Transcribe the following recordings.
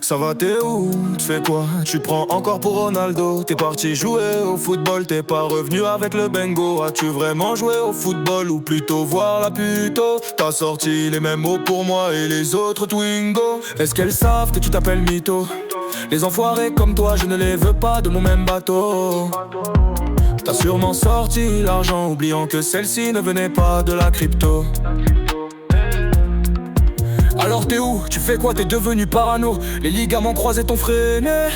Ça va, t'es où? Tu fais quoi? Tu te prends encore pour Ronaldo? T'es parti jouer au football, t'es pas revenu avec le bingo. As-tu vraiment joué au football ou plutôt voir la puto? T'as sorti les mêmes mots pour moi et les autres Twingo. Est-ce qu'elles savent que tu t'appelles mytho? Les enfoirés comme toi, je ne les veux pas de mon même bateau. T'as sûrement sorti l'argent, oubliant que celle-ci ne venait pas de la crypto. Alors t'es où? Tu fais quoi? T'es devenu parano? Les ligaments croisés t'ont freiné.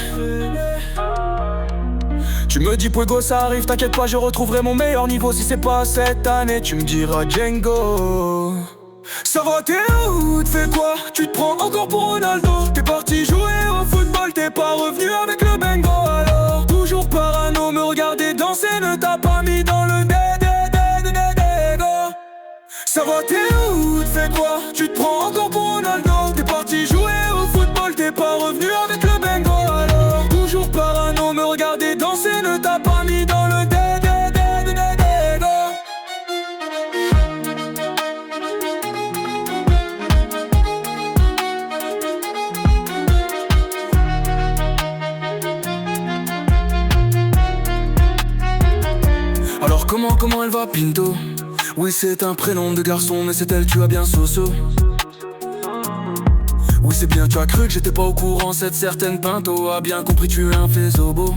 Tu me dis Puego ça arrive, t'inquiète pas, je retrouverai mon meilleur niveau. Si c'est pas cette année, tu me diras Django. Ça va, t'es où? Tu fais quoi? Tu te prends encore pour Ronaldo? T'es parti jouer au football, t'es pas revenu avec le bingo. Alors toujours parano, me regarder danser ne t'a pas mis dans le dégo. Ça va, t'es où? Tu fais quoi? Tu te prends encore pour Ronaldo? T'es parti jouer au football, t'es pas revenu avec le bingo. Alors toujours parano, me regarder danser ne t'a pas mis dans le dégo. Alors comment elle va Pinto? Oui c'est un prénom de garçon mais c'est elle, tu as bien soso. Oui c'est bien, tu as cru que j'étais pas au courant. Cette certaine Pinto a bien compris, tu es un faisobo.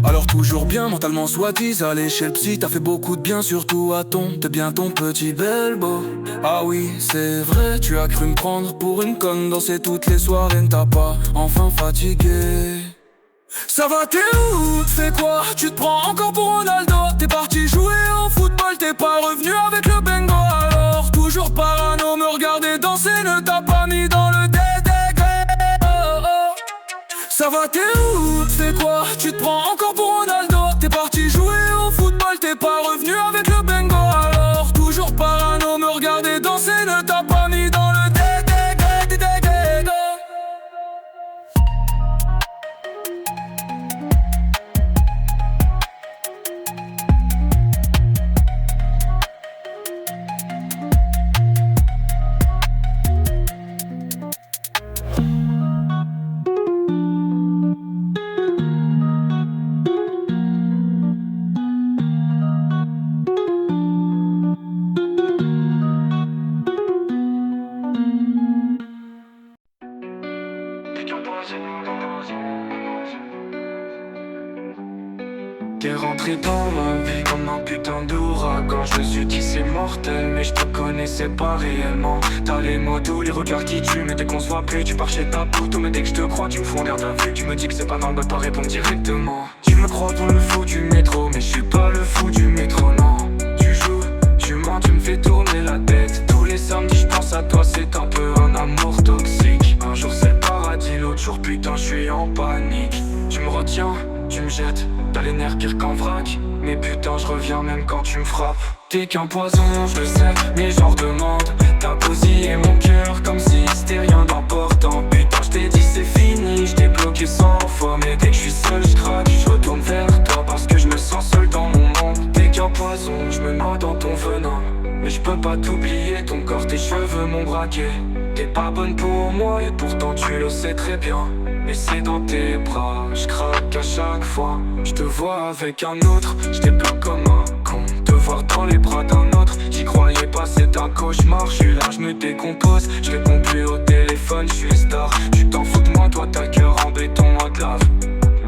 Alors toujours bien, mentalement soit-il, allez chez le psy, t'as fait beaucoup de bien, surtout à t'es bien ton petit belbo. Ah oui, c'est vrai, tu as cru me prendre pour une conne, danser toutes les soirées, ne t'as pas enfin fatigué. Ça va, t'es où? Tu fais quoi? Tu te prends encore pour Ronaldo? T'es parti jouer au football, t'es pas revenu avec le bingo. Alors toujours parano, me regarder danser ne t'a pas mis dans le dégo. Ça va, t'es où? Tu fais quoi? Tu te prends encore pour Ronaldo? T'es parti jouer au football, t'es pas revenu avec le bingo. Alors toujours parano, me regarder danser ne t'a pas mis dans le dégo. T'es rentré dans ma vie comme un putain d'ouragan. Je me suis dit c'est mortel mais je te connaissais pas réellement. T'as les mots doux, les regards qui tuent, mais dès qu'on se voit plus tu pars chez ta pour tout. Mais dès que je te crois tu me fonds l'air d'un vu. Tu me dis que c'est pas normal, pas répondre directement. Tu me crois pour le fou du métro, mais je suis pas le fou du métro, non. Tu joues, tu mens, tu me fais tourner la tête. Tous les samedis je pense à toi, c'est un peu un amour toxique. Un jour c'est le paradis, l'autre jour putain je suis en panique. Tu me retiens, tu me jettes, t'as les nerfs pire qu'en vrac. Mais putain je reviens même quand tu me frappes. T'es qu'un poison, je le sais, mais j'en redemande. T'as bousillé mon cœur comme si c'était rien d'important. Putain je t'ai dit c'est fini, je t'ai bloqué 100 fois. Mais dès que je suis seul je craque, je retourne vers toi parce que je me sens seul dans mon monde. T'es qu'un poison, je me noie dans ton venin. Mais je peux pas t'oublier, ton corps, tes cheveux m'ont braqué. T'es pas bonne pour moi et pourtant tu le sais très bien. Mais c'est dans tes bras, je craque à chaque fois. Je te vois avec un autre, je débloque comme un con. Te voir dans les bras d'un autre, j'y croyais pas, c'est un cauchemar. Je suis là, je me décompose, je réponds plus au téléphone, je suis star. Tu t'en fous de moi, toi t'as le cœur en béton, moi de lave.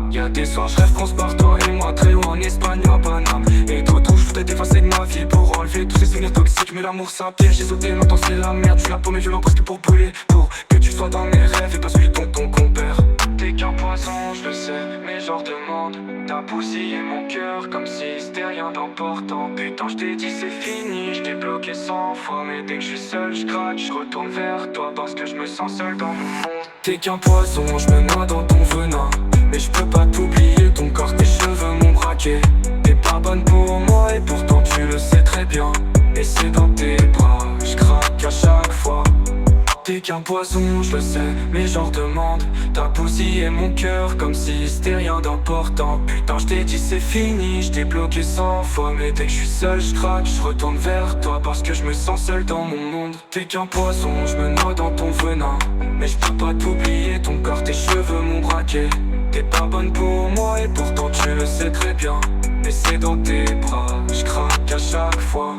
Y'a des soirs, je rêve qu'on se barre, toi et moi, très haut en Espagne, à Paname. Et toi, tout, je voudrais t'effacer de ma vie pour enlever tous ces souvenirs toxiques. Mais l'amour c'est un piège, j'ai sauté longtemps, c'est la merde. Je suis là pour mes violents, presque pour brûler. Pour que tu sois dans mes rêves et pas celui de ton compère. T'es qu'un poison, je le sais, mais j'en demande. T'as bousillé mon cœur comme si c'était rien d'important. Putain, je t'ai dit c'est fini, je t'ai bloqué 100 fois. Mais dès que je suis seul, je craque, je retourne vers toi parce que je me sens seul dans mon monde. T'es qu'un poison, je me noie dans ton venin. Mais je peux pas t'oublier, ton corps, tes cheveux m'ont braqué. T'es pas bonne pour moi et pourtant tu le sais très bien. Et c'est dans tes bras, je craque à chaque fois. T'es qu'un poisson, je le sais, mais j'en redemande. T'as bousillé mon cœur comme si c'était rien d'important. Putain, je t'ai dit c'est fini, je t'ai bloqué 100 fois. Mais dès que je suis seul, je craque, je retourne vers toi parce que je me sens seul dans mon monde. T'es qu'un poisson, je me noie dans ton venin. Mais je peux pas t'oublier, ton corps, tes cheveux m'ont braqué. T'es pas bonne pour moi et pourtant tu le sais très bien. Mais c'est dans tes bras, je craque à chaque fois.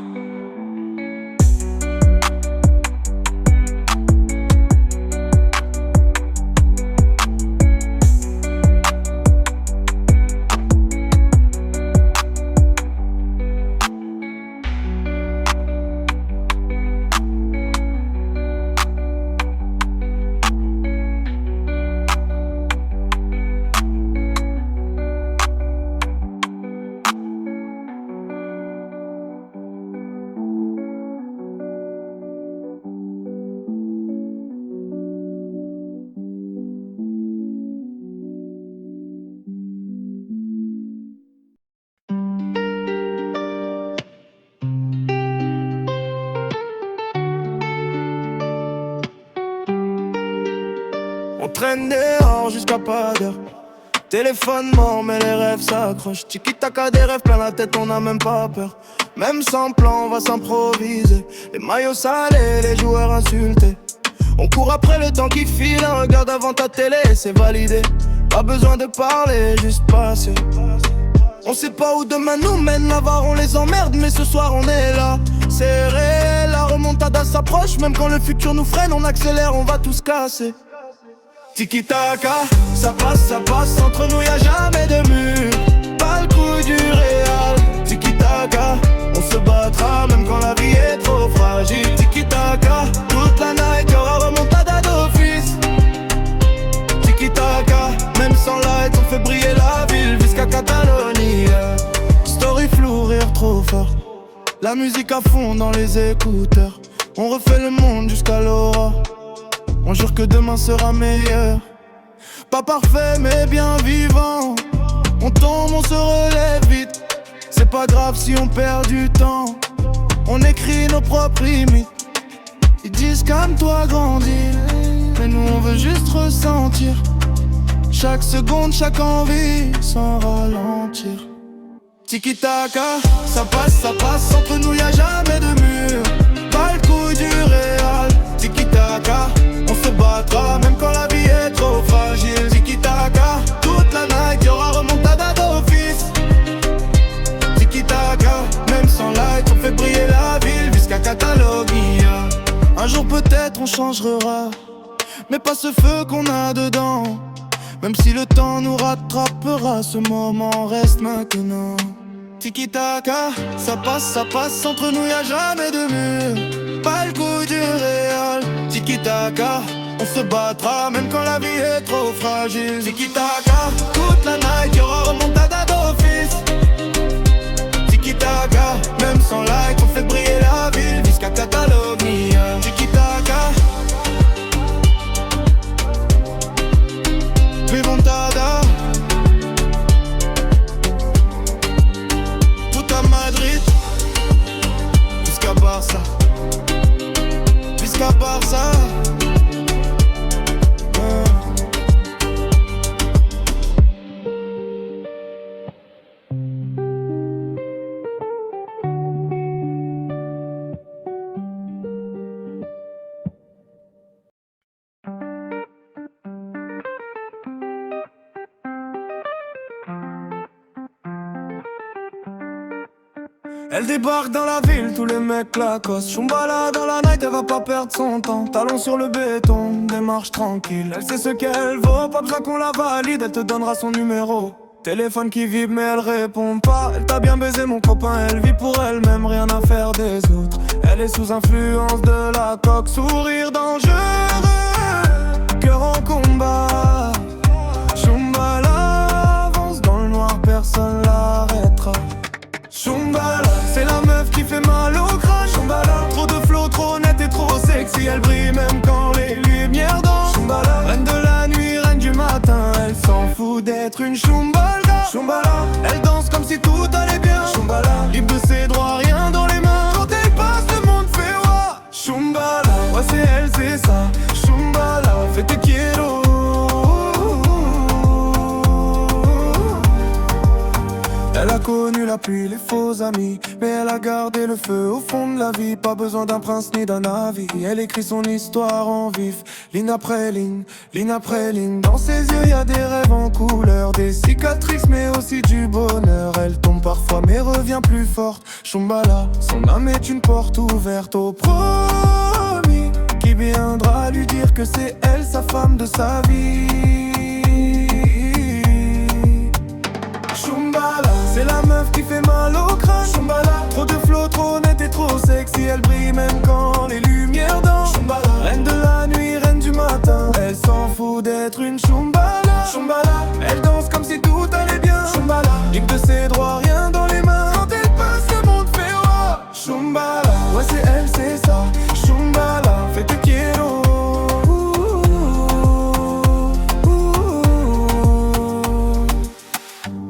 On traîne dehors jusqu'à pas d'heure. Téléphone mort mais les rêves s'accrochent. Tiki-taka des rêves plein la tête, on n'a même pas peur. Même sans plan on va s'improviser. Les maillots salés, les joueurs insultés. On court après le temps qui file, un regard devant ta télé, c'est validé. Pas besoin de parler, juste passer. On sait pas où demain nous mène, l'avare on les emmerde, mais ce soir on est là. C'est réel, la remontada s'approche. Même quand le futur nous freine, on accélère, on va tous casser. Tiki-taka, ça passe, entre nous y'a jamais de mur. Pas le coup du réal. Tiki-taka, on se battra même quand la vie est trop fragile. Tiki-taka, toute la night y'aura remontada d'office. Tiki-taka, même sans light on fait briller la ville jusqu'à Catalogne. Story flou, rire trop fort. La musique à fond dans les écouteurs. On refait le monde jusqu'à l'aura. On jure que demain sera meilleur. Pas parfait mais bien vivant. On tombe, on se relève vite. C'est pas grave si on perd du temps. On écrit nos propres limites. Ils disent calme-toi, grandis. Mais nous on veut juste ressentir chaque seconde, chaque envie sans ralentir. Tiki-taka, ça passe, entre nous y'a jamais de mur. Pas le coup du réal. Tiki-taka, on se battra même quand la vie est trop fragile. Tiki-taka, toute la night y'aura remontada d'office. Tiki-taka, même sans light on fait briller la ville jusqu'à Catalogne. Un jour peut-être on changera, mais pas ce feu qu'on a dedans. Même si le temps nous rattrapera, ce moment reste maintenant. Tiki-taka, ça passe, entre nous y'a jamais de mur. Pas le coup du réal. Tiki-taka, on se battra même quand la vie est trop fragile. Tiki-taka, toute la night y'aura remontada d'office. Tiki-taka, même sans like on fait briller la ville jusqu'à Catalogne. Tiki-taka, remontada. Tout à Madrid jusqu'à Barça. Jusqu'à Barça. Elle débarque dans la ville, tous les mecs Lacoste. Chumbala dans la night, elle va pas perdre son temps. Talons sur le béton, démarche tranquille. Elle sait ce qu'elle vaut, pas besoin qu'on la valide. Elle te donnera son numéro. Téléphone qui vibre mais elle répond pas. Elle t'a bien baisé mon copain, elle vit pour elle-même, rien à faire des autres. Elle est sous influence de la coque, sourire dangereux, cœur en combat. Chumbala avance dans le noir, personne l'arrêtera. Chumbala, c'est la meuf qui fait mal au crâne. Chumbala, trop de flow, trop net et trop sexy. Elle brille même quand les lumières dansent. Chumbala, reine de la nuit, reine du matin. Elle s'en fout d'être une Chumbala. Chumbala, elle danse comme si tout allait bien. Chumbala, libre de ses droits, rien dans les mains. Quand elle passe, le monde fait wa. Chumbala, ouais c'est elle, c'est ça. puis les faux amis. Mais elle a gardé le feu au fond de la vie. Pas besoin d'un prince ni d'un avis. Elle écrit son histoire en vif, ligne après ligne, ligne après ligne. Dans ses yeux y a des rêves en couleur, des cicatrices mais aussi du bonheur. Elle tombe parfois mais revient plus forte. Shumbala, son âme est une porte ouverte au promis qui viendra lui dire que c'est elle sa femme de sa vie. Shumbala, c'est la meuf qui fait mal au crâne. Shumbala, trop de flow, trop nette et trop sexy. Elle brille même quand les lumières dansent. Shumbala, reine de la nuit, reine du matin. Elle s'en fout d'être une Shumbala. Shumbala, elle danse comme si tout allait bien. Shumbala, libre de ses droits, rien dans les mains. Quand elle passe, le monde fait oh. Shumbala, ouais c'est elle, c'est ça. Shumbala, fais te quiero.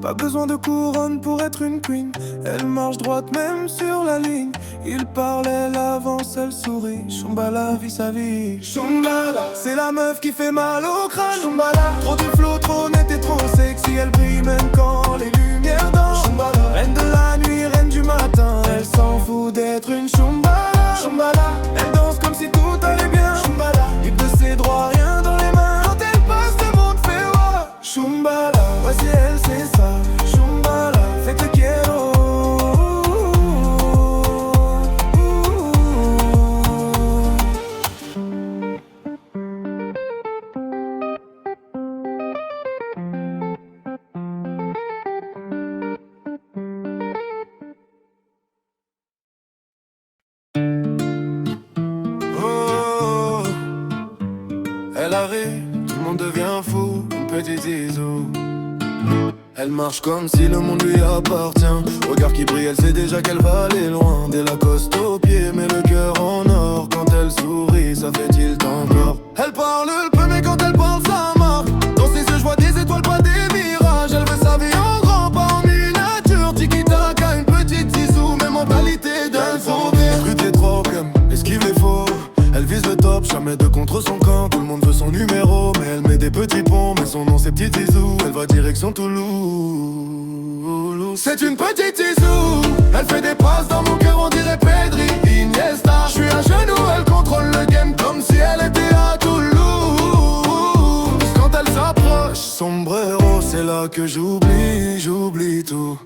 Pas besoin de couronne pour être une queen. Elle marche droite même sur la ligne. Il parle, elle avance, elle sourit. Shumbala vit sa vie. Shumbala, c'est la meuf qui fait mal au crâne. Shumbala, trop de flow, trop net et trop sexy. Elle brille même quand les lumières dansent. Shumbala, reine de la nuit, reine du matin. Elle s'en fout d'être une Shumbala. Shumbala, elle danse comme si tout allait bien. Shumbala, libre de ses droits, rien dans les mains. Quand elle passe, le monde fait oh. Shumbala, ouais c'est elle, c'est ça. Shumbala, fais te quiero. Oh, elle arrive, tout le monde devient fou, une petite Isou. Elle marche comme si le monde lui appartient. Regard qui brille, elle sait déjà qu'elle va aller loin. Des Lacoste aux pieds, mais le cœur en or. Quand elle sourit, ça fait tilt encore. Elle parle peu, mais quand elle parle, ça marque. Dans ses yeux, je vois des étoiles, pas des mirages. Elle veut sa vie en grand, pas en miniature. Tiki-taka, une petite Isou, mais mentalité d'un sourire. Scruter trop comme esquive les faux. Elle vise le top, jamais de contre son camp. Tout le monde veut son numéro, mais elle met des petits ponts. Mais son nom c'est Petite Isou, elle va direction Toulouse. C'est une petite Isou, elle fait des passes dans mon cœur, on dirait Pedri, Iniesta. Je suis à genoux, elle contrôle le game comme si elle était à Toulouse. Quand elle s'approche, sombrero, c'est là que j'oublie tout.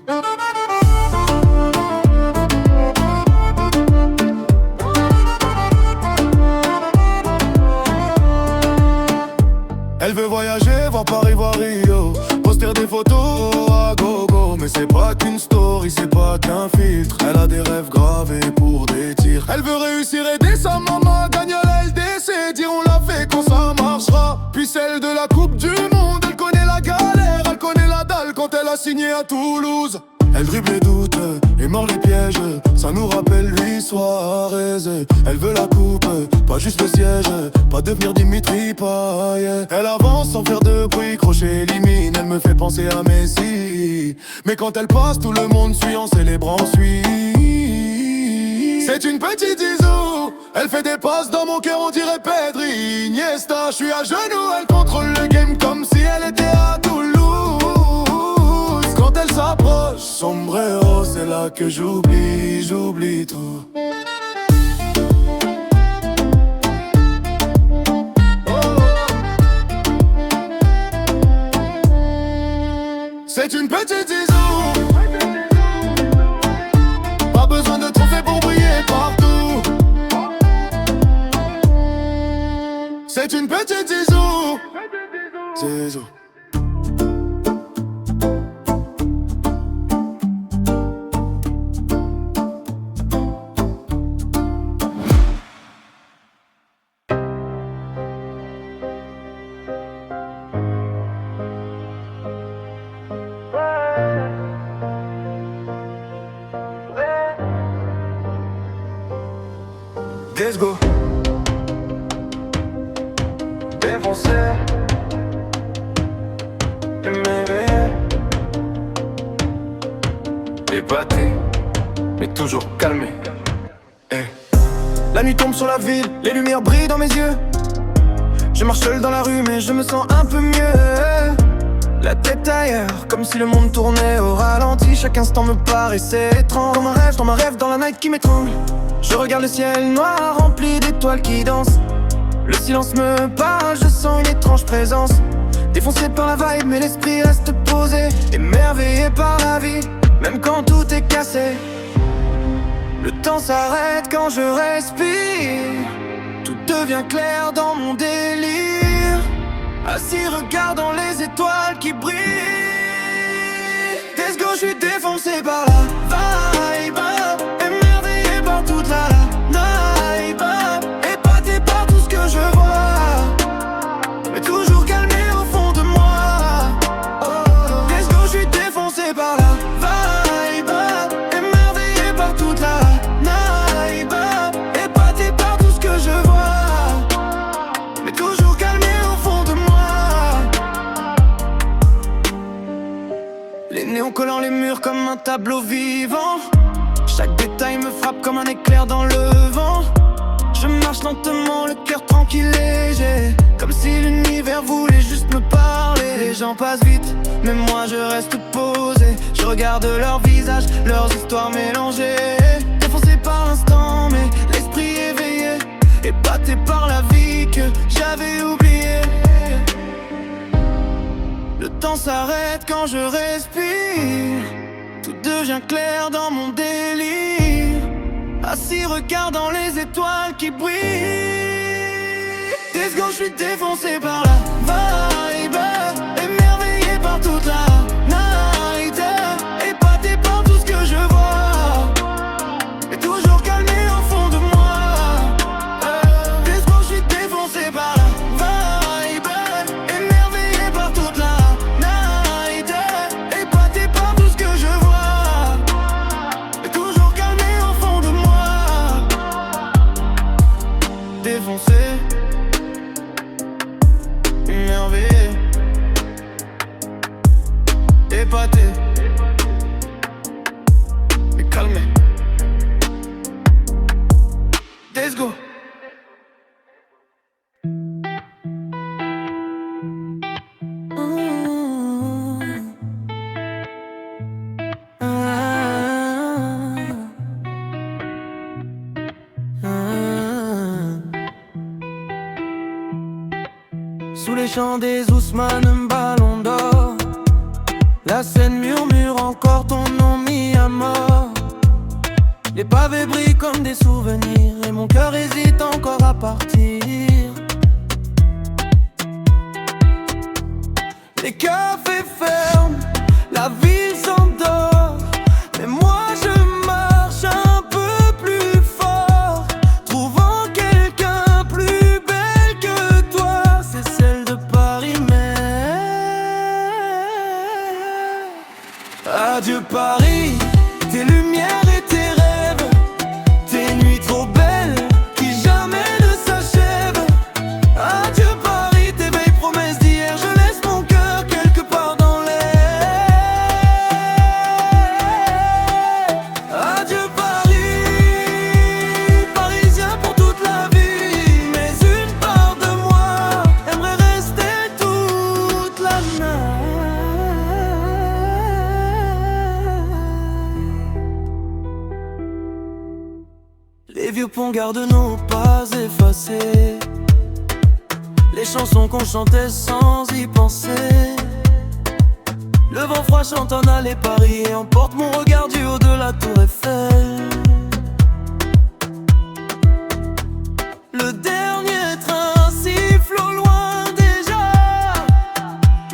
Elle veut voyager, voir Paris, voir Rio. Poster des photos à gogo. Mais c'est pas qu'une story, c'est pas qu'un filtre. Elle a des rêves gravés pour des tirs. Elle veut réussir, aider sa maman à gagner la LDC. Dire on l'a fait quand ça marchera. Puis celle de la Coupe du Monde. Elle connaît la galère, elle connaît la dalle quand elle a signé à Toulouse. Elle dribble les doutes et mord les pièges. Ça nous rappelle lui Suarez. Elle veut la coupe, pas juste le siège. Pas devenir Dimitri Payet. Elle avance sans faire de bruit, crochet élimine. Elle me fait penser à Messi. Mais quand elle passe, tout le monde suit en célébrant suit. C'est une petite Isou, elle fait des passes dans mon cœur, on dirait Pedri, Iniesta. Je suis à genoux, elle contrôle le game comme si elle était à Toulouse. Quand elle s'approche, sombrero, c'est là que j'oublie tout. C'est une petite Isou, pas besoin de trophées pour briller partout. C'est une petite Isou, Zizou. Let's go. Défoncé, m'éveiller, épaté, mais toujours calmé. Hey. La nuit tombe sur la ville, les lumières brillent dans mes yeux. Je marche seul dans la rue mais je me sens un peu mieux. La tête ailleurs, comme si le monde tournait au ralenti. Chaque instant me paraissait étrange. Dans un rêve, dans la night qui m'étrangle. Je regarde le ciel noir rempli d'étoiles qui dansent. Le silence me parle, je sens une étrange présence. Défoncé par la vibe, mais l'esprit reste posé. Émerveillé par la vie, même quand tout est cassé. Le temps s'arrête quand je respire. Tout devient clair dans mon délire. Assis regardant les étoiles qui brillent. Let's go, je suis défoncé par la vibe. Émerveillé par toute la night. Épaté par tout ce que je vois, mais toujours calmé au fond de moi. Let's go, je suis défoncé par la vibe. Émerveillé par toute la night. Épaté par tout ce que je vois, mais toujours calmé au fond de moi. Les néons collant les murs comme un tableau vivant. Chaque détail me frappe comme un éclair dans le vent. Je marche lentement, le cœur tranquille et léger, comme si l'univers voulait juste me parler. Les gens passent vite, mais moi je reste posé. Je regarde leurs visages, leurs histoires mélangées. Défoncé par l'instant, mais l'esprit éveillé. Épaté par la vie que j'avais oubliée. Le temps s'arrête quand je respire. Tout devient clair dans mon délire. Assis regardant les étoiles qui brillent. Let's go, je suis défoncé par la vibe. Émerveillé par toute la night. Épaté par tout ce que je vois, et toujours calmé au fond de moi. Let's go, je suis défoncé par la vibe. Émerveillé par toute la night. Épaté par tout ce que je vois, et toujours calmé au fond de moi. Défoncé, émerveillé, épaté, mais calmé. Let's go. Sous les chants des Ousmane, ballon d'or. La scène murmure encore ton nom mis à mort. Les pavés brillent comme des souvenirs, et mon cœur hésite encore à partir. Les cafés ferment, la ville s'endort, mais moi je marche un peu plus fort, trouvant quelqu'un plus belle que toi. C'est celle de Paris, mais adieu Paris, tes lumières et tes rêves, tes nuits trop belles qui jamais ne s'achèvent. Adieu Paris, tes belles promesses d'hier, je laisse mon cœur quelque part dans l'air. Adieu Paris, parisien pour toute la vie, mais une part de moi aimerait rester toute la nuit. Les vieux ponts gardent nos pas effacés, les chansons qu'on chantait sans y penser. Le vent froid chante en allée Paris et emporte mon regard du haut de la tour Eiffel. Le dernier train siffle au loin déjà,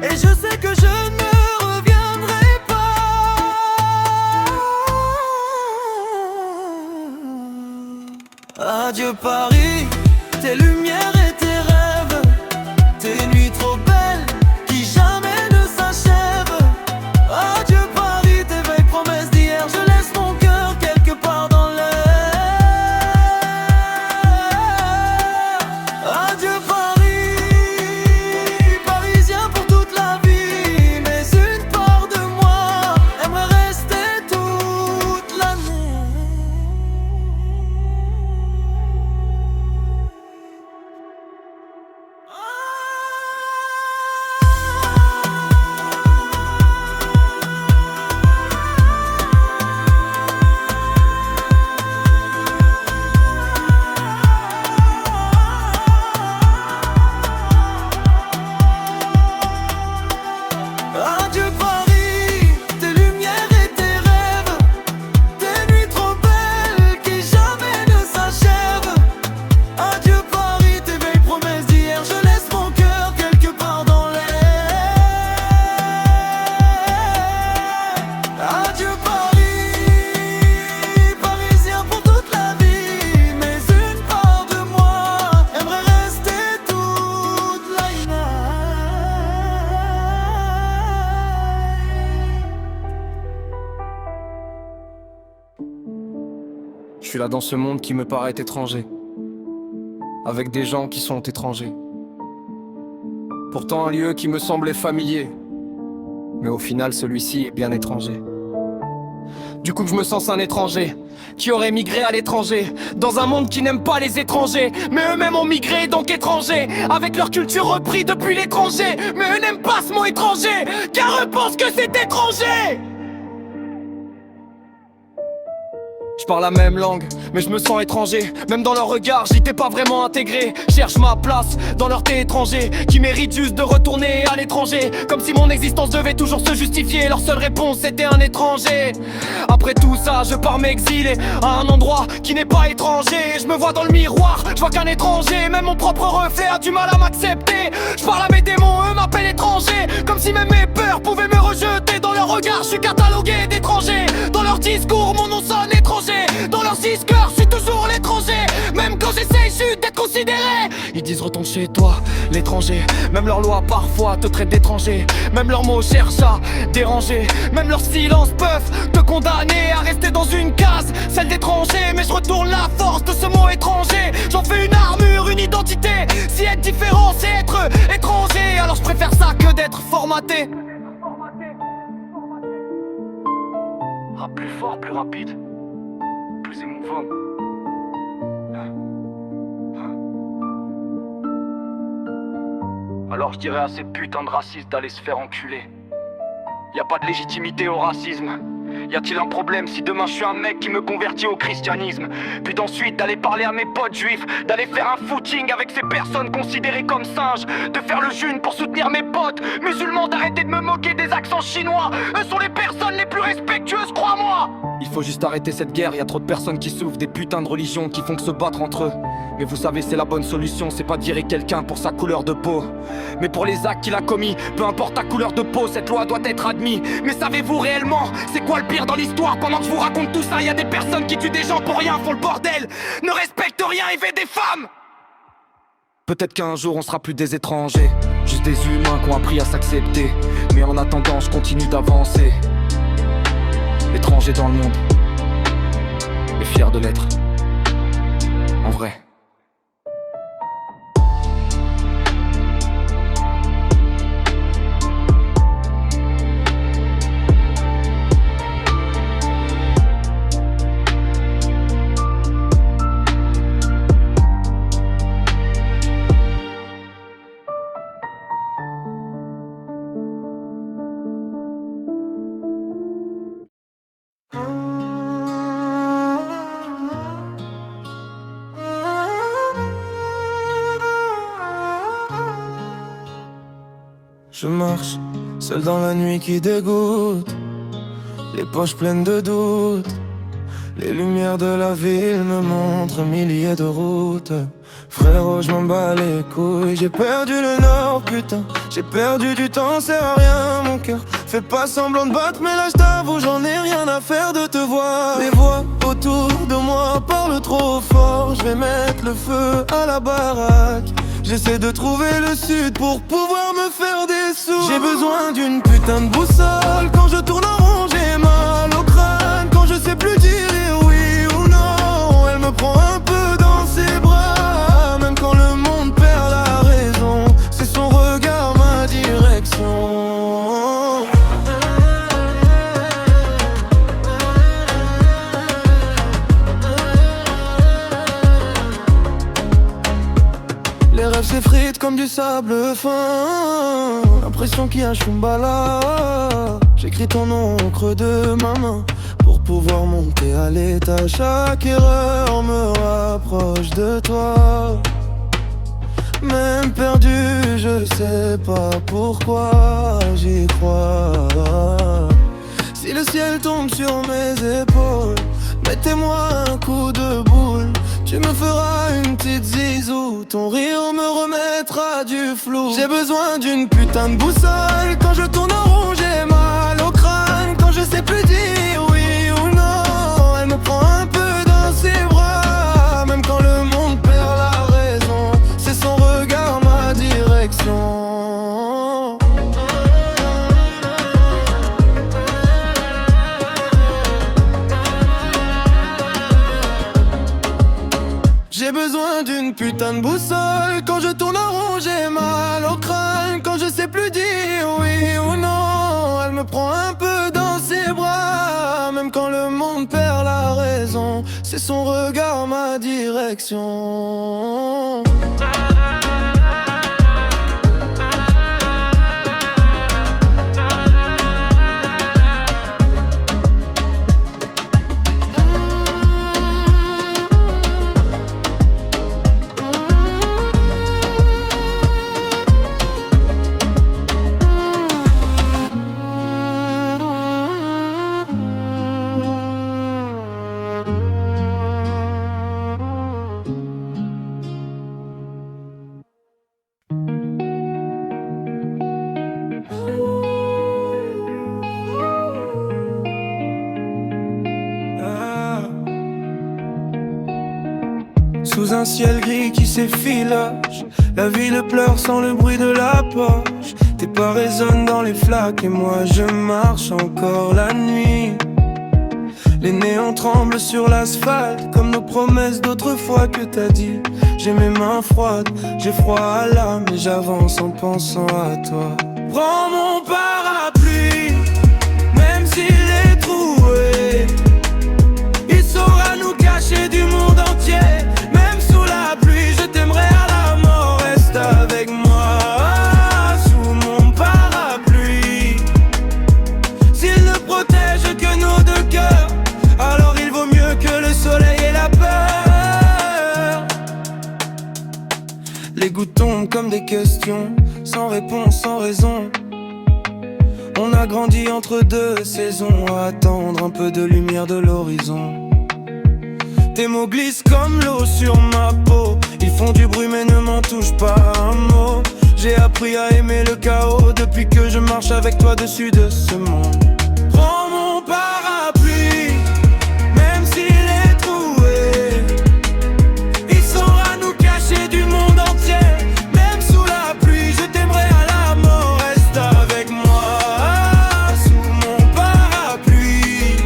et je sais que je ne reviendrai pas. Adieu Paris, tes lumières et tes rêves, tes nuits trop belles qui jamais ne s'achèvent. Adieu Paris, tes vieilles promesses d'hier, je laisse mon cœur quelque part dans l'air. Adieu Paris, parisien pour toute la vie, mais une part de moi aimerait rester toute l'année. Je suis là dans ce monde qui me paraît étranger, avec des gens qui sont étrangers. Pourtant un lieu qui me semblait familier, mais au final celui-ci est bien étranger. Du coup je me sens un étranger qui aurait migré à l'étranger, dans un monde qui n'aime pas les étrangers, mais eux-mêmes ont migré donc étrangers, avec leur culture repris depuis l'étranger. Mais eux n'aiment pas ce mot étranger, car eux pensent que c'est étranger. Je parle la même langue, mais je me sens étranger. Même dans leur regard, j'y t'ai pas vraiment intégré. Cherche ma place dans leur thé étranger, qui mérite juste de retourner à l'étranger. Comme si mon existence devait toujours se justifier. Leur seule réponse c'était un étranger. Après tout ça, je pars m'exiler à un endroit qui n'est pas étranger. Je me vois dans le miroir, je vois qu'un étranger. Même mon propre reflet a du mal à m'accepter. Je parle à mes démons, eux m'appellent étranger. Comme si même mes peurs pouvaient me rejeter. Dans leur regard, je suis catalogué d'étranger. Dans leur discours, mon nom sonne étranger. Dans leurs discours, je suis toujours l'étranger. Même quand j'essaye juste d'être considéré, ils disent retourne chez toi, l'étranger. Même leurs lois parfois te traitent d'étranger. Même leurs mots cherchent à déranger. Même leurs silences peuvent te condamner à rester dans une case, celle d'étranger. Mais je retourne la force de ce mot étranger. J'en fais une armure, une identité. Si être différent c'est être étranger, alors je préfère ça que d'être formaté. Rap plus fort, plus rapide, plus émouvant. Alors je dirais à ces putains de racistes d'aller se faire enculer. Y a pas de légitimité au racisme. Y a-t-il un problème si demain je suis un mec qui me convertit au christianisme? Puis d'ensuite d'aller parler à mes potes juifs, d'aller faire un footing avec ces personnes considérées comme singes, de faire le jeûne pour soutenir mes potes musulmans, d'arrêter de me moquer des accents chinois. Eux sont les personnes les plus respectueuses, crois-moi. Il faut juste arrêter cette guerre, y a trop de personnes qui souffrent des putains de religions qui font que se battre entre eux. Mais vous savez c'est la bonne solution, c'est pas virer quelqu'un pour sa couleur de peau, mais pour les actes qu'il a commis. Peu importe ta couleur de peau, cette loi doit être admise. Mais savez-vous réellement c'est quoi le pire dans l'histoire? Pendant que je vous raconte tout ça, y a des personnes qui tuent des gens pour rien, font le bordel, ne respectent rien et fait des femmes. Peut-être qu'un jour on sera plus des étrangers, juste des humains qui ont appris à s'accepter. Mais en attendant je continue d'avancer, étranger dans le monde, et fier de l'être, en vrai. Je marche, seul dans la nuit qui dégoûte, les poches pleines de doutes. Les lumières de la ville me montrent milliers de routes. Frérot, je m'en bats les couilles. J'ai perdu le nord, putain. J'ai perdu du temps, c'est à rien, mon cœur. Fais pas semblant de battre, mais là je t'avoue, j'en ai rien à faire de te voir. Les voix autour de moi parlent trop fort. Je vais mettre le feu à la baraque. J'essaie de trouver le sud pour pouvoir me faire des sous. J'ai besoin d'une putain de boussole. Quand je tourne en rond, j'ai mal au crâne. Quand je sais plus dire oui ou non, elle me prend un peu dans ses bras. Même quand le monde perd la raison, c'est son regard, ma direction. Les rêves s'effritent comme du sable fin. L'impression qu'il y a un Shumbala. J'écris ton nom au creux de ma main pour pouvoir monter à l'étage. Chaque erreur me rapproche de toi. Même perdu, je sais pas pourquoi j'y crois. Si le ciel tombe sur mes épaules, mettez-moi un coup de boule. Tu me feras une petite zizou, ton rire me remettra du flou. J'ai besoin d'une putain de boussole. Quand je tourne en rond, j'ai mal au crâne. Quand je sais plus dire oui ou non, elle me prend un peu dans ses bras. Même quand le monde perd la raison, c'est son regard, ma direction. J'ai besoin d'une putain de boussole. Quand je tourne en rond j'ai mal au crâne. Quand je sais plus dire oui ou non, elle me prend un peu dans ses bras. Même quand le monde perd la raison, c'est son regard ma direction. Sous un ciel gris qui s'effiloche, la ville pleure sans le bruit de la poche. Tes pas résonnent dans les flaques et moi je marche encore la nuit. Les néons tremblent sur l'asphalte comme nos promesses d'autrefois que t'as dit. J'ai mes mains froides, j'ai froid à l'âme et j'avance en pensant à toi. Prends mon parapluie, même s'il est troué. Il saura nous cacher du monde entier. Même sous la pluie, je t'aimerai à la mort. Reste avec moi, sous mon parapluie. S'il ne protège que nos deux cœurs, alors il vaut mieux que le soleil et la peur. Les gouttes tombent comme des questions, sans réponse, sans raison. On a grandi entre deux saisons, à attendre un peu de lumière de l'horizon. Tes mots glissent comme l'eau sur ma peau. Ils font du bruit mais ne m'en touchent pas un mot. J'ai appris à aimer le chaos depuis que je marche avec toi dessus de ce monde. Prends mon parapluie, même s'il est troué. Il saura nous cacher du monde entier. Même sous la pluie, je t'aimerai à la mort. Reste avec moi, sous mon parapluie.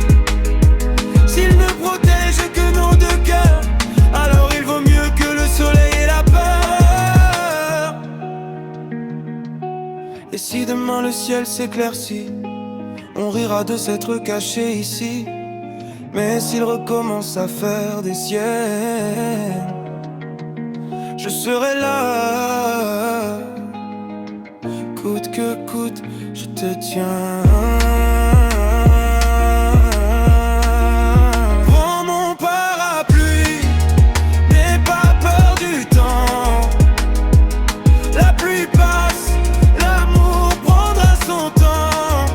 S'il ne protège que nos deux cœurs, alors il vaut mieux que le soleil et la peur. Et si demain le ciel s'éclaircit, on rira de s'être caché ici. Mais s'il recommence à faire des siennes, je serai là. Coûte que coûte, je te tiens. Prends mon parapluie, n'aie pas peur du temps. La pluie passe, l'amour prendra son temps.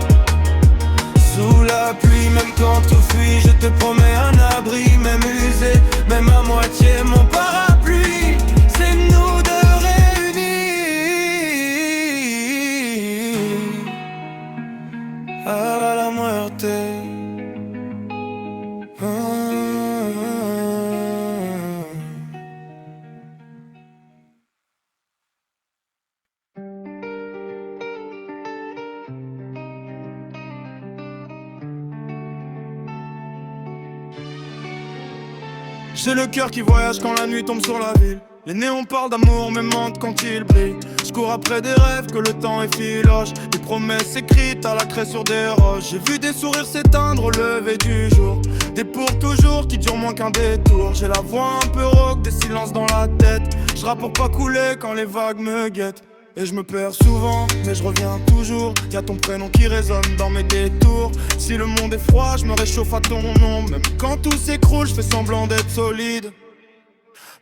Sous la pluie, même quand tout fuit, je te promets un abri. Même usé, même à moitié, mon parapluie, c'est nous deux réunis à la muerte. J'ai le cœur qui voyage quand la nuit tombe sur la ville. Les néons parlent d'amour mais mentent quand ils brillent. Je cours après des rêves que le temps effiloche. Des promesses écrites à la craie sur des roches. J'ai vu des sourires s'éteindre au lever du jour. Des pour toujours qui durent moins qu'un détour. J'ai la voix un peu rauque, des silences dans la tête. Je rappe pour pas couler quand les vagues me guettent. Et je me perds souvent, mais je reviens toujours. Y'a ton prénom qui résonne dans mes détours. Si le monde est froid, je me réchauffe à ton nom. Même quand tout s'écroule, je fais semblant d'être solide.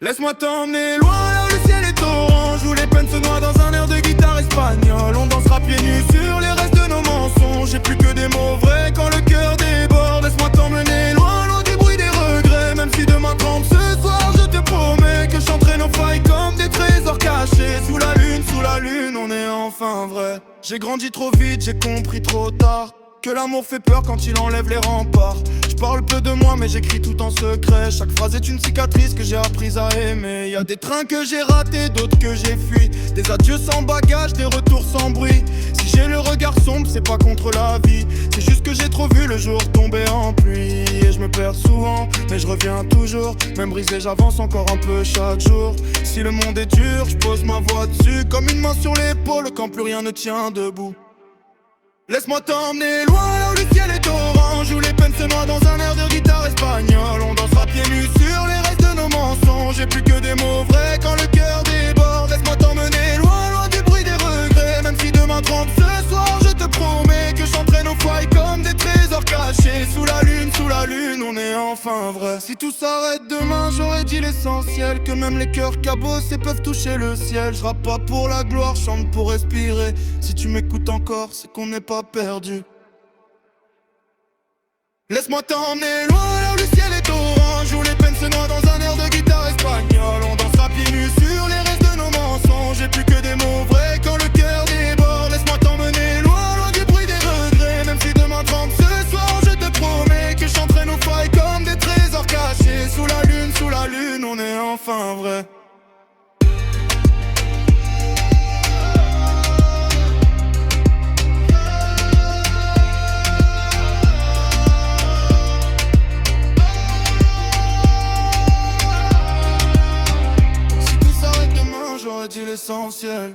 Laisse-moi t'emmener loin là où le ciel est orange, où les peines se noient dans un air de guitare espagnole. On dansera pieds nus sur les restes de nos mensonges. J'ai plus que des mots vrais quand le cœur déborde. Laisse-moi t'emmener loin, loin du bruit des regrets. Même si demain tremble ce soir, je te promets que je chanterai nos failles comme des trésors cachés. Sous la lune, on est enfin vrai. J'ai grandi trop vite, j'ai compris trop tard. Que l'amour fait peur quand il enlève les remparts. Je parle peu de moi mais j'écris tout en secret. Chaque phrase est une cicatrice que j'ai apprise à aimer. Y a des trains que j'ai ratés, d'autres que j'ai fui. Des adieux sans bagage, des retours sans bruit. Si j'ai le regard sombre, c'est pas contre la vie. C'est juste que j'ai trop vu le jour tomber en pluie. Et je me perds souvent, mais je reviens toujours. Même brisé, j'avance encore un peu chaque jour. Si le monde est dur, je pose ma voix dessus. Comme une main sur l'épaule quand plus rien ne tient debout. Laisse-moi t'emmener loin là où le ciel est orange, où les peines se noient dans un air de guitare espagnole. On dansera pieds nus sur les restes de nos mensonges. J'ai plus que des mots vrais quand le cœur déborde. Laisse-moi t'emmener loin, loin du bruit des regrets. Même si demain trempe ce soir, je te promets que j'entraîne nos failles comme des trésors cachés. Sous la lune, on est enfin vrai. Si tout s'arrête demain, j'aurais dit l'essentiel. Que même les cœurs cabossés peuvent toucher le ciel. Je rappe pas pour la gloire, je chante pour respirer. Si tu m'écoutes encore, c'est qu'on n'est pas perdu. Laisse-moi t'emmener loin là où le ciel est orange, où les peines se noient dans un air de guitare espagnole. On dansera pieds nus sur les restes de nos mensonges. J'ai plus que des mots vrais quand le cœur déborde. Laisse-moi t'emmener loin, loin du bruit des regrets. Même si demain trempe ce soir, je te promets que j'entraîne nos failles comme des trésors cachés. Sous la lune, on est enfin vrai. J'aurais dit l'essentiel.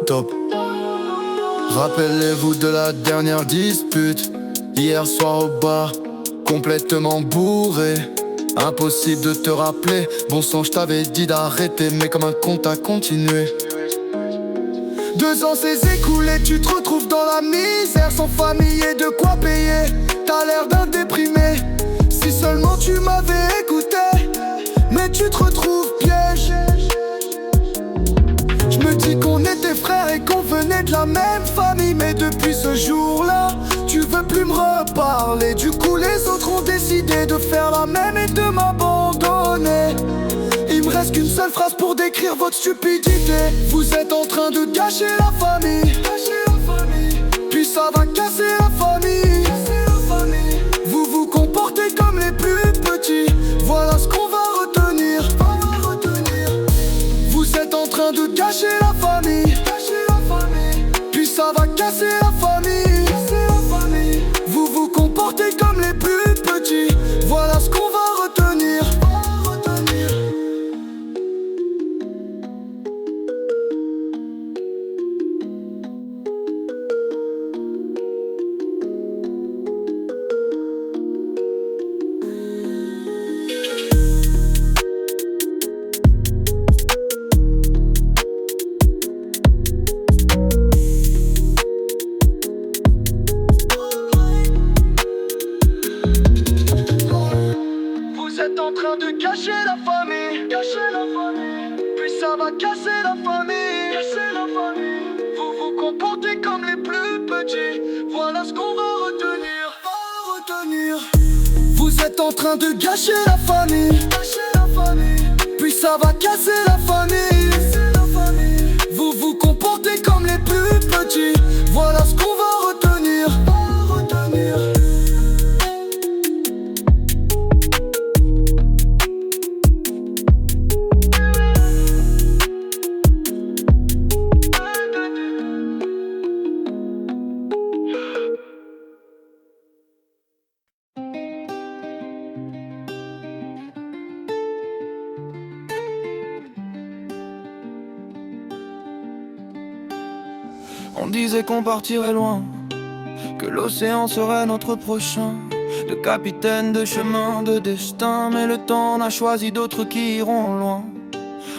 Top. Rappelez-vous de la dernière dispute. Hier soir au bar, complètement bourré. Impossible de te rappeler. Bon sang, je t'avais dit d'arrêter, mais comme un con t'as continué. 2 ans s'est écoulé, tu te retrouves dans la misère, sans famille et de quoi payer. T'as l'air d'un déprimé. Si seulement tu m'avais écouté, mais tu te retrouves piège. Je me dis qu'on était frères et qu'on venait de la même famille, mais depuis ce jour-là, tu veux plus me reparler. Du coup les autres ont décidé de faire la même et de m'abandonner. Il me reste qu'une seule phrase pour décrire votre stupidité. Vous êtes en train de gâcher la famille, puis ça va casser la famille. Vous vous comportez comme les plus petits. Voilà ce qu'on va retenir. Vous êtes en train de gâcher la famille, puis ça va casser la famille. Vous vous comportez comme les plus petits. Voilà ce qu'on va retenir. De gâcher la famille, puis ça va casser la famille. Vous vous comportez comme les plus petits. Voilà ce qu'on va retenir. Vous êtes en train de gâcher la famille, puis ça va casser la famille. Vous vous comportez comme les plus petits. Voilà ce qu'on va retenir. On disait qu'on partirait loin, que l'océan serait notre prochain. De capitaine, de chemin, de destin. Mais le temps en a choisi d'autres qui iront loin.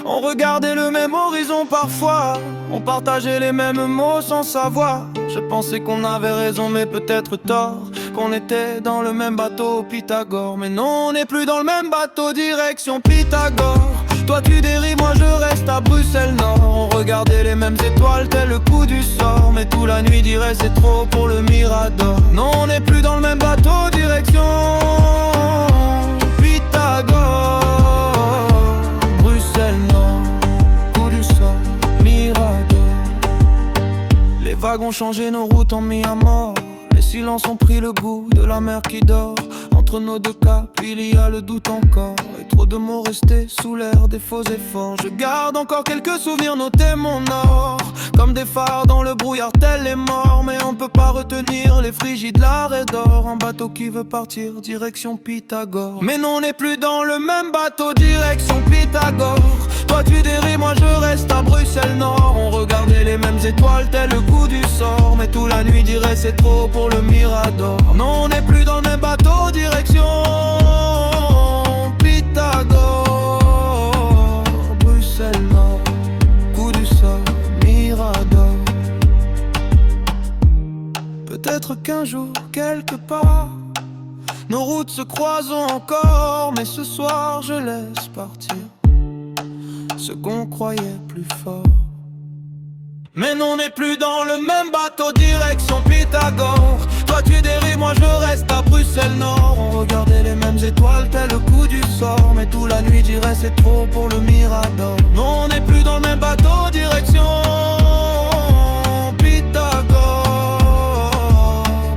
On regardait le même horizon parfois, on partageait les mêmes mots sans savoir. Je pensais qu'on avait raison mais peut-être tort, qu'on était dans le même bateau Pythagore. Mais non, on n'est plus dans le même bateau direction Pythagore. Toi tu dérives, moi je reste à Bruxelles Nord. On regardait les mêmes étoiles tel le coup du sort. Mais toute la nuit dirait c'est trop pour le Mirador. Non, on n'est plus dans le même bateau, direction Pythagore. Bruxelles Nord, coup du sort, Mirador. Les vagues ont changé nos routes, ont mis à mort. Les silences ont pris le goût de la mer qui dort. Entre nos deux caps, il y a le doute encore. Et trop de mots restés sous l'air des faux efforts. Je garde encore quelques souvenirs notés mon or. Comme des phares dans le brouillard tel les morts. Mais on peut pas retenir les frigides, l'arrêt d'or. Un bateau qui veut partir, direction Pythagore. Mais non, on n'est plus dans le même bateau, direction Pythagore. Toi tu dérives, moi je reste à Bruxelles Nord. On regardait les mêmes étoiles tel le coup du sort. Mais toute la nuit dirait c'est trop pour le Mirador. Non, on n'est plus dans le même bateau, direction Pythagore. Bruxelles Nord, coup du sort, Mirador. Peut-être qu'un jour, quelque part, nos routes se croiseront encore. Mais ce soir je laisse partir ce qu'on croyait plus fort. Mais non, on n'est plus dans le même bateau, direction Pythagore. Toi tu dérives, moi je reste à Bruxelles Nord. On regardait les mêmes étoiles tel le coup du sort. Mais toute la nuit dirait c'est trop pour le Mirador. Non, on n'est plus dans le même bateau, direction Pythagore.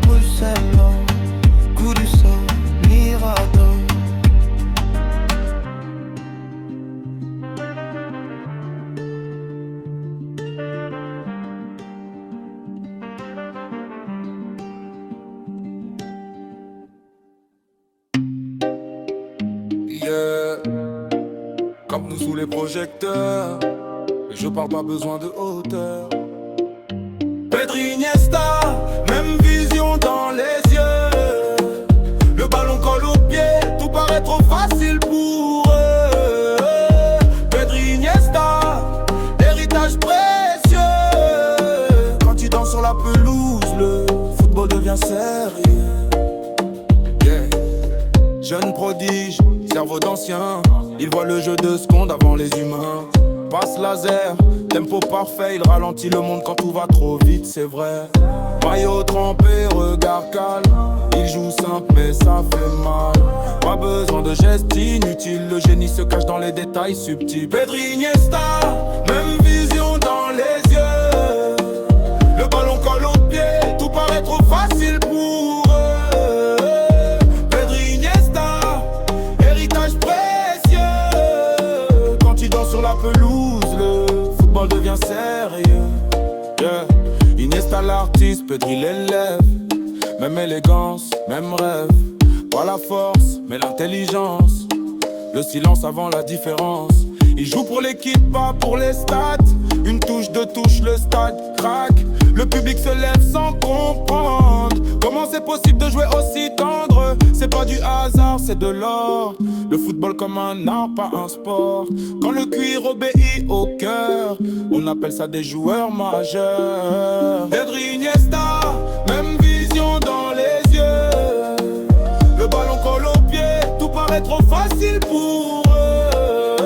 Bruxelles Nord, coup du sort, Mirador. Comme nous sous les projecteurs, je parle pas besoin de hauteur. Pedri Iniesta, même vision dans les yeux. Le ballon colle au pied, tout paraît trop facile pour eux. Pedri Iniesta, héritage précieux. Quand tu danses sur la pelouse, le football devient sérieux. Yeah. Jeune prodige, cerveau d'ancien, il voit le jeu 2 secondes avant les humains. Passe laser, tempo parfait, il ralentit le monde quand tout va trop vite, c'est vrai. Maillot trempé, regard calme, il joue simple mais ça fait mal. Pas besoin de gestes inutiles, le génie se cache dans les détails subtils. Pedri Iniesta, même vision dans les yeux. Le ballon colle au pied, tout paraît trop facile pour eux. Pedri Iniesta, héritage précieux. Quand il danse sur la pelouse, le football devient sérieux. Yeah. Iniesta l'artiste, Pedri l'élève. Même élégance, même rêve. Pas la force, mais l'intelligence. Le silence avant la différence. Il joue pour l'équipe, pas pour les stats. Une touche, deux touches, le stade craque. Le public se lève sans comprendre. Comment c'est possible de jouer aussi tendre? C'est pas du hasard, c'est de l'or. Le football comme un art, pas un sport. Quand le cuir obéit au cœur, on appelle ça des joueurs majeurs. Pedri Iniesta, même vision dans les yeux. Le ballon colle au pied, tout paraît trop facile pour eux.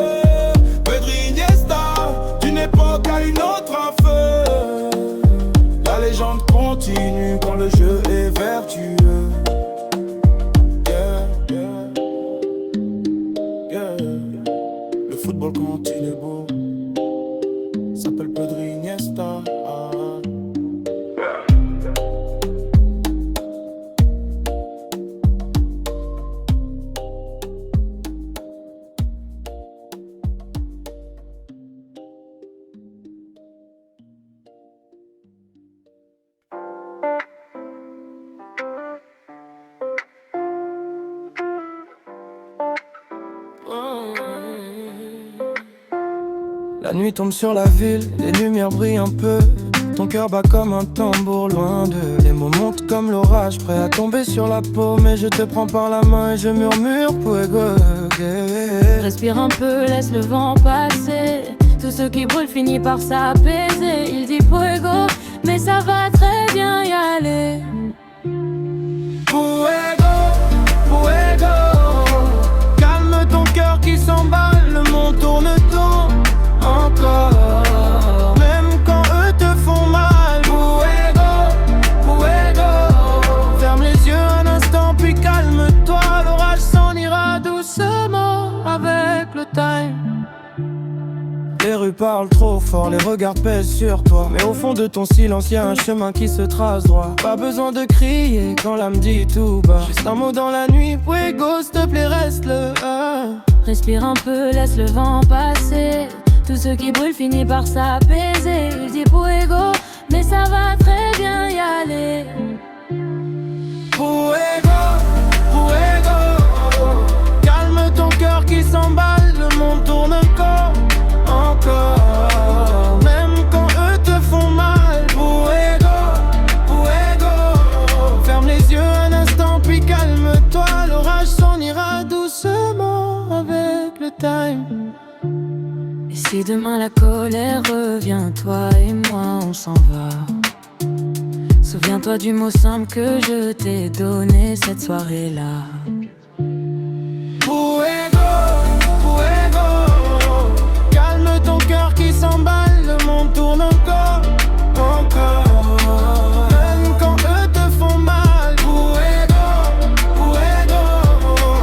Pedri Iniesta, d'une époque à une autre un feu. La légende continue quand le jeu est vertueux. Yeah, yeah, yeah. Le football quand il est beau s'appelle Pedri Iniesta. La nuit tombe sur la ville, les lumières brillent un peu. Ton cœur bat comme un tambour loin d'eux. Les mots montent comme l'orage, prêt à tomber sur la peau. Mais je te prends par la main et je murmure Fuego. Respire un peu, laisse le vent passer. Tout ce qui brûle finit par s'apaiser. Il dit Fuego, mais ça va très bien y aller. Fuego, fuego. Calme ton cœur qui s'emballe, le monde tourne elles parlent trop fort, les regards pèsent sur toi. Mais au fond de ton silence, y'a un chemin qui se trace droit. Pas besoin de crier quand l'âme dit tout bas. Juste un mot dans la nuit, Fuego, s'il te plaît, reste-le. Respire un peu, laisse le vent passer. Tout ce qui brûle finit par s'apaiser. Il dit Fuego, mais ça va très bien y aller. Fuego, Fuego, calme ton cœur qui s'emballe, le monde tourne encore, encore. Même quand eux te font mal. Fuego, Fuego, ferme les yeux un instant puis calme-toi. L'orage s'en ira doucement avec le time. Et si demain la colère revient, toi et moi on s'en va. Souviens-toi du mot simple que je t'ai donné cette soirée-là. Fuego, Fuego, calme ton cœur qui s'emballe, le monde tourne encore, encore. Même quand eux te font mal. Fuego, Fuego,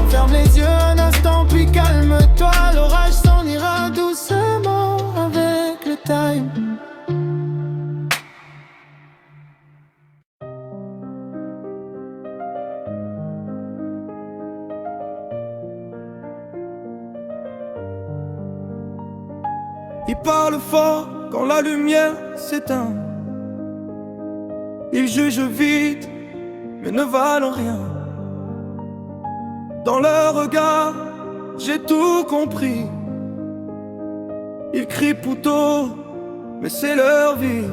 ferme les yeux un instant puis calme-toi. L'orage s'en ira doucement avec le time. Il parle fort quand la lumière s'éteint. Il juge vite, mais ne valent rien. Dans leur regard, j'ai tout compris. Ils crient Puto, mais c'est leur vie.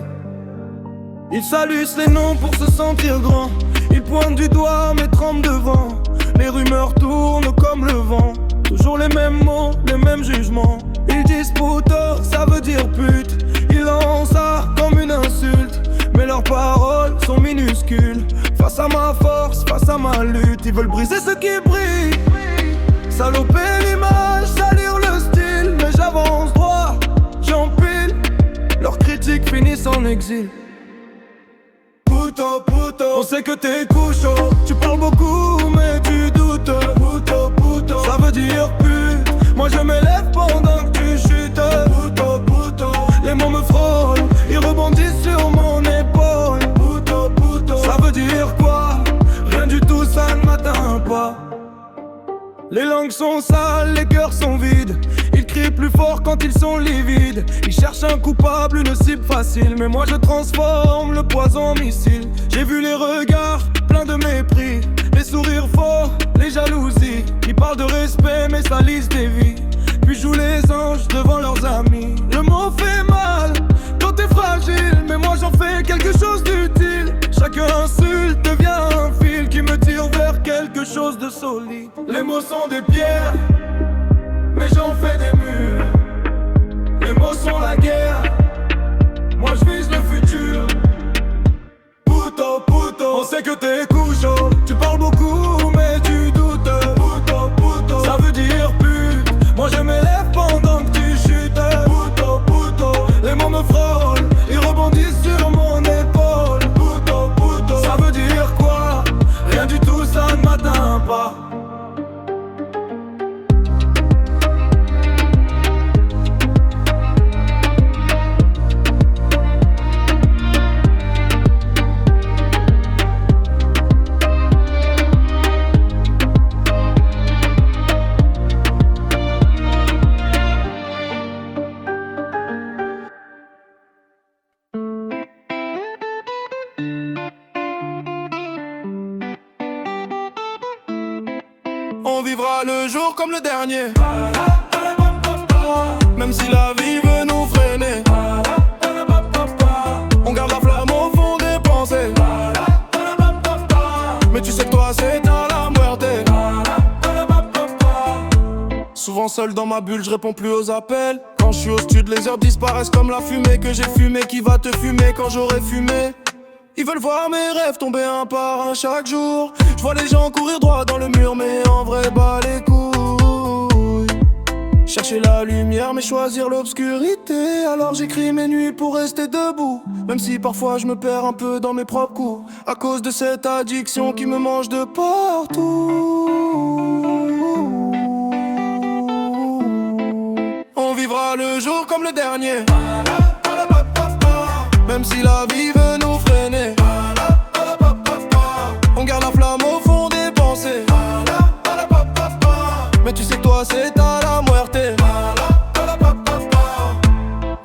Ils saluent les noms pour se sentir grand. Ils pointent du doigt, mais tremblent devant. Les rumeurs tournent comme le vent. Toujours les mêmes mots, les mêmes jugements. Ils disent Puto, ça veut dire pute. Ils lancent ça comme une insulte. Mais leurs paroles sont minuscules face à ma force, face à ma lutte. Ils veulent briser ce qui brille, saloper l'image, salir le style. Mais j'avance droit, j'empile. Leurs critiques finissent en exil. Puto, Puto, on sait que t'es coucho. Tu parles beaucoup mais tu doutes. Puto, Puto, ça veut dire pute. Moi je m'élève pendant que tu chutes. Puto, Puto, les mots me frôlent, ils rebondissent sur mon épaule. Puto, Puto, ça veut dire quoi? Rien du tout, ça ne m'atteint pas. Les langues sont sales, les cœurs sont vides. Ils crient plus fort quand ils sont livides. Ils cherchent un coupable, une cible facile. Mais moi je transforme le poison en missile. J'ai vu les regards pleins de mépris, les sourires forts, les jalousies. Ils parlent de respect mais salissent des vies, puis jouent les anges devant leurs amis. Le mot fait mal quand t'es fragile, mais moi j'en fais quelque chose d'utile. Chaque insulte devient un fil qui me tire vers quelque chose de solide. Les mots sont des pierres, mais j'en fais des murs. Les mots sont la guerre, moi je vise le futur. Puto, Puto, on sait que t'es coucho. Tu parles beaucoup mais tu doutes. Puto, Puto, ça veut dire pute. Moi je m'élève pendant que tu chutes. Puto, Puto, les mots me frôlent, ils rebondissent sur mon épaule. Puto, Puto, ça veut dire quoi? Rien du tout, ça ne m'atteint pas. On vivra le jour comme le dernier, même si la vie veut nous freiner. On garde la flamme au fond des pensées, mais tu sais que toi c'est dans la muerte. Souvent seul dans ma bulle, je réponds plus aux appels. Quand je suis au stud, les heures disparaissent comme la fumée que j'ai fumée, qui va te fumer quand j'aurai fumé. Ils veulent voir mes rêves tomber un par un chaque jour. Je vois les gens courir droit dans le mur, mais en vrai bas les couilles. Chercher la lumière mais choisir l'obscurité. Alors j'écris mes nuits pour rester debout, même si parfois je me perds un peu dans mes propres coups, à cause de cette addiction qui me mange de partout. On vivra le jour comme le dernier. Même si la vie veut nous freiner, on garde la flamme au fond des pensées. Mais tu sais que toi c'est à la muerte.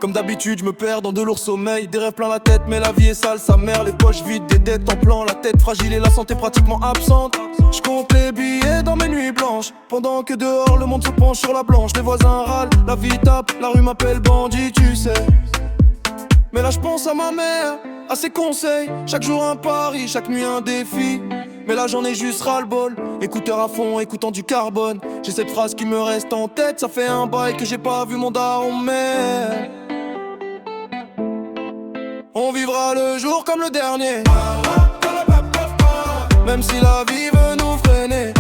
Comme d'habitude je me perds dans de lourds sommeils. Des rêves plein la tête mais la vie est sale, sa mère. Les poches vides, des dettes en plan. La tête fragile et la santé pratiquement absente. Je compte les billets dans mes nuits blanches, pendant que dehors le monde se penche sur la blanche. Les voisins râlent, la vie tape, la rue m'appelle bandit, tu sais. Mais là je pense à ma mère, à ses conseils. Chaque jour un pari, chaque nuit un défi. Mais là j'en ai juste ras-le-bol. Écouteur à fond, écoutant du carbone. J'ai cette phrase qui me reste en tête. Ça fait un bail que j'ai pas vu mon daron, mais on vivra le jour comme le dernier. Même si la vie veut nous freiner,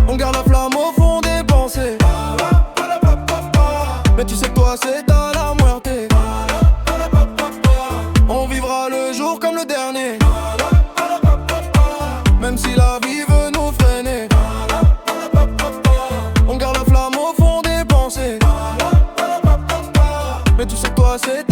on garde la flamme au fond des pensées. Mais tu sais que toi c'est à la muerte. On vivra le jour comme le dernier. Même si la vie veut nous freiner, on garde la flamme au fond des pensées. Mais tu sais que toi c'est